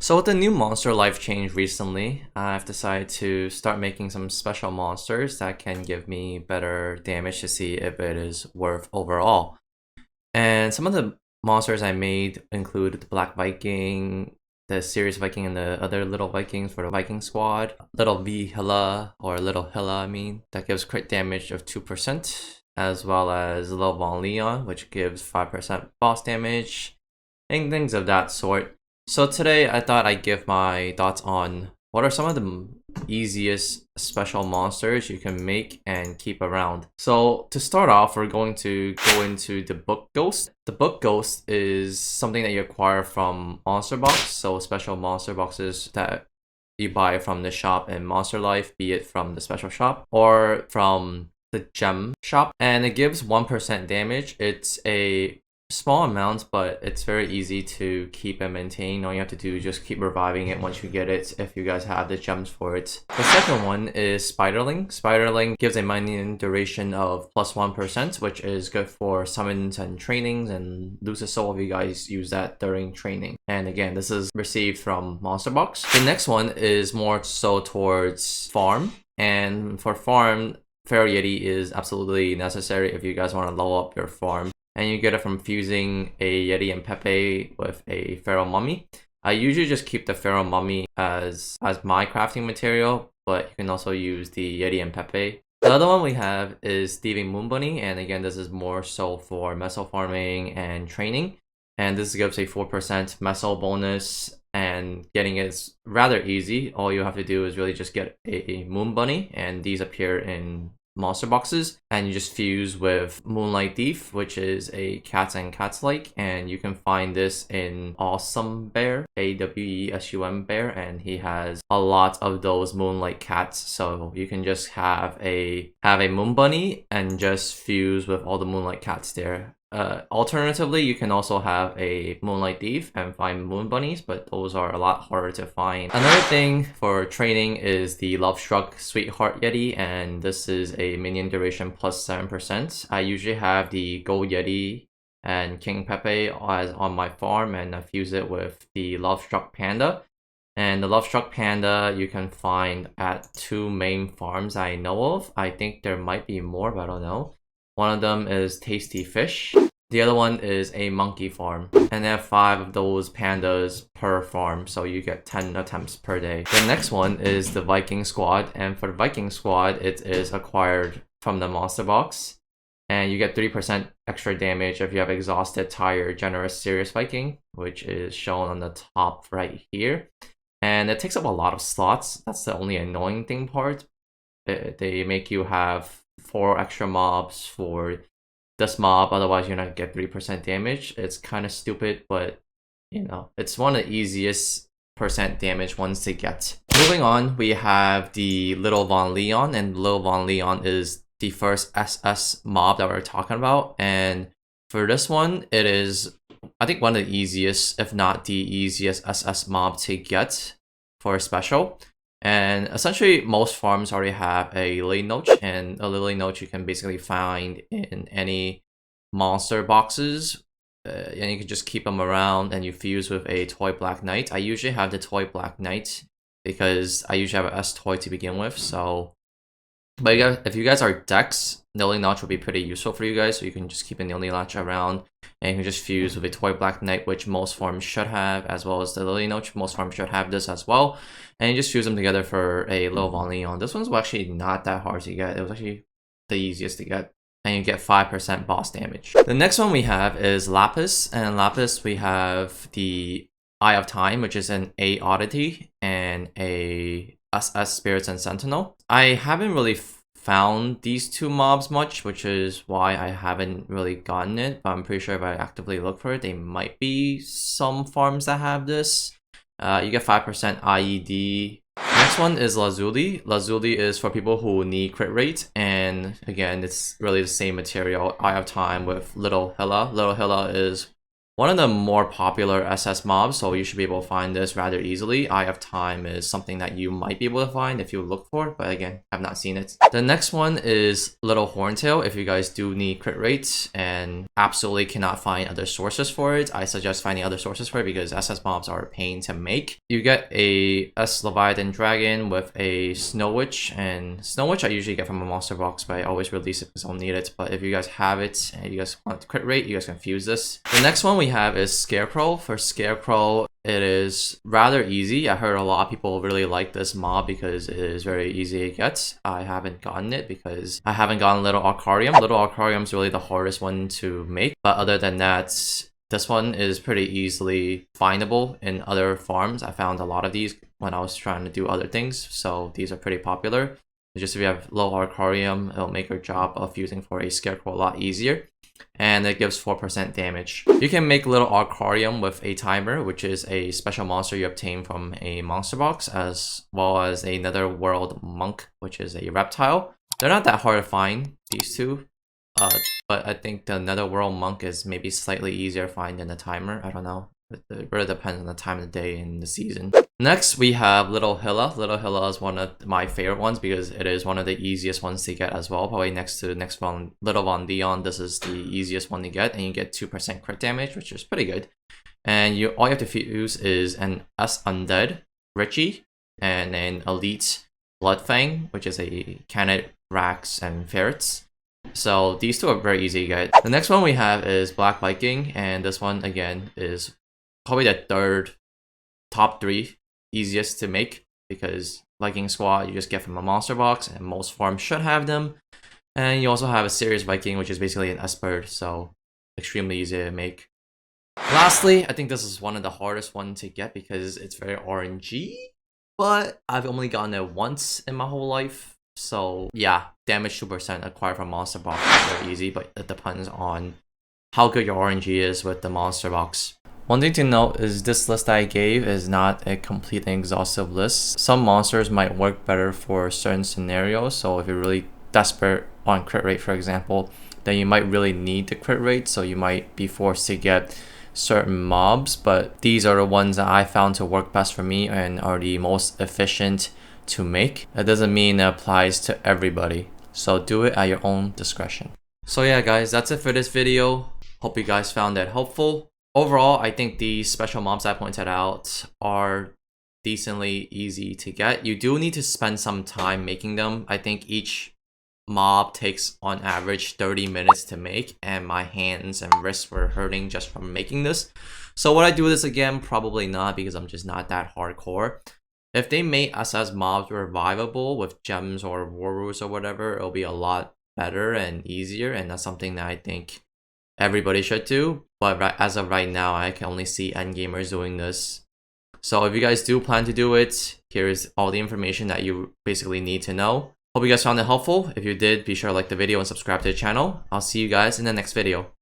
So with the new monster life change recently, I've decided to start making some special monsters that can give me better damage to see if it is worth overall. And some of the monsters I made include the Black Viking, the Serious Viking, and the other little Vikings for the Viking Squad. Little V Hilla, or Little Hilla, I mean, that gives crit damage of 2%, as well as Lil Von Leon, which gives 5% boss damage, and things of that sort. So today I thought I'd give my thoughts on what are some of the easiest special monsters you can make and keep around. So to start off, we're going to go into the Book Ghost. The Book Ghost is something that you acquire from Monster Box, so special monster boxes that you buy from the shop in Monster Life, be it from the special shop or from the gem shop, and it gives 1% damage. It's a small amount, but it's very easy to keep and maintain. All you have to do is just keep reviving it once you get it, if you guys have the gems for it. The second one is Spiderling. Spiderling gives a mining duration of plus 1%, which is good for summons and trainings, and loses soul if you guys use that during training. And again, this is received from Monster Box. The next one is more so towards farm, and for farm, Feral Yeti is absolutely necessary if you guys want to level up your farm. And you get it from fusing a Yeti and Pepe with a Feral Mummy. I usually just keep the Feral Mummy as my crafting material, but you can also use the Yeti and Pepe. The other one we have is Thieving Moon Bunny, and again, this is more so for meso farming and training. And this gives a 4% meso bonus, and getting it is rather easy. All you have to do is really just get a Moon Bunny, and these appear in monster boxes, and you just fuse with Moonlight Thief, which is a cats and cats like, and you can find this in Awesome Bear, AWESUM Bear, and he has a lot of those moonlight cats, so you can just have a moon bunny and just fuse with all the moonlight cats there. Alternatively, you can also have a Moonlight Thief and find moon bunnies, but those are a lot harder to find. Another thing for training is the Lovestruck Sweetheart Yeti, and this is a minion duration plus 7%. I usually have the Gold Yeti and King Pepe as on my farm, and I fuse it with the Lovestruck Panda. And the Lovestruck Panda you can find at 2 main farms I know of. I think there might be more, but I don't know. One of them is Tasty Fish. The other one is a monkey farm. And they have 5 of those pandas per farm, so you get 10 attempts per day. The next one is the Viking Squad. And for the Viking Squad, it is acquired from the Monster Box. And you get 3% extra damage if you have Exhausted, Tired, Generous, Serious Viking, which is shown on the top right here. And it takes up a lot of slots. That's the only annoying thing part. They make you have 4 extra mobs for this mob, otherwise you're not gonna get 3% damage. It's kind of stupid, but you know, it's one of the easiest percent damage ones to get. Moving on, we have the Lil Von Leon, and Lil Von Leon is the first SS mob that we're talking about. And for this one, it is, I think, one of the easiest, if not the easiest SS mob to get for a special. And essentially, most farms already have a Lily Note, and a Lily Note you can basically find in any monster boxes. And you can just keep them around, and you fuse with a Toy Black Knight. I usually have the Toy Black Knight because I usually have an S toy to begin with. So, but if you guys are Dex, Lily Notch will be pretty useful for you guys. So you can just keep a Lily Notch around, and you can just fuse with a Toy Black Knight, which most farms should have, as well as the Lily Notch. Most farms should have this as well. And you just fuse them together for a Lil Von Leon. This one's actually not that hard to get. It was actually the easiest to get. And you get 5% boss damage. The next one we have is Lapis. And Lapis, we have the Eye of Time, which is an A Oddity, and a SS Spirits and Sentinel. I haven't really found these 2 mobs much, which is why I haven't really gotten it. But I'm pretty sure if I actively look for it, there might be some farms that have this. You get 5% IED. Next one is Lazuli. Lazuli is for people who need crit rate, and again, it's really the same material. Eye of Time with Little Hilla. Little Hilla is one of the more popular SS mobs, so you should be able to find this rather easily. Eye of Time is something that you might be able to find if you look for it, but again, I've not seen it. The next one is Little Horntail. If you guys do need crit rates and absolutely cannot find other sources for it, I suggest finding other sources for it because SS mobs are a pain to make. You get a S Leviathan Dragon with a Snow Witch, and Snow Witch I usually get from a monster box, but I always release it because I'll need it. But if you guys have it and you guys want crit rate, you guys can fuse this. The next one we have is Scarecrow. For Scarecrow, it is rather easy. I heard a lot of people really like this mob because it is very easy to get. I haven't gotten it because I haven't gotten Little Arcarium. Little Arcarium is really the hardest one to make, but other than that, this one is pretty easily findable in other farms. I found a lot of these when I was trying to do other things, so these are pretty popular. Just if you have low Arcarium, it'll make your job of fusing for a Scarecrow a lot easier. And it gives 4% damage. You can make Little Arcarium with a timer, which is a special monster you obtain from a monster box, as well as a Netherworld Monk, which is a reptile. They're not that hard to find, these two, but I think the Netherworld Monk is maybe slightly easier to find than the timer. I don't know. It really depends on the time of the day and the season. Next, we have Little Hilla. Little Hilla is one of my favorite ones because it is one of the easiest ones to get as well. Probably next to the next one, Lil Von Leon, this is the easiest one to get, and you get 2% crit damage, which is pretty good. And all you have to fuse is an S Undead, Richie, and an Elite Bloodfang, which is a Canet, Rax, and Ferrets. So these two are very easy to get. The next one we have is Black Viking, and this one again is probably the third top 3 easiest to make because Viking Squad you just get from a monster box and most farms should have them. And you also have a Serious Viking, which is basically an S-Bird, so extremely easy to make. Lastly, I think this is one of the hardest ones to get because it's very RNG, but I've only gotten it once in my whole life. So yeah, damage 2% acquired from monster box is very easy, but it depends on how good your RNG is with the monster box. One thing to note is this list I gave is not a complete and exhaustive list. Some monsters might work better for certain scenarios, so if you're really desperate on crit rate, for example, then you might really need the crit rate, so you might be forced to get certain mobs, but these are the ones that I found to work best for me and are the most efficient to make. That doesn't mean it applies to everybody, so do it at your own discretion. So yeah guys, that's it for this video. Hope you guys found that helpful. Overall, I think these special mobs I pointed out are decently easy to get. You do need to spend some time making them. I think each mob takes on average 30 minutes to make, and my hands and wrists were hurting just from making this. So would I do this again? Probably not, because I'm just not that hardcore. If they made SS mobs revivable with gems or war roots or whatever, it'll be a lot better and easier, and that's something that I think everybody should do. But as of right now, I can only see endgamers doing this. So if you guys do plan to do it, here's all the information that you basically need to know. Hope you guys found it helpful. If you did, be sure to like the video and subscribe to the channel. I'll see you guys in the next video.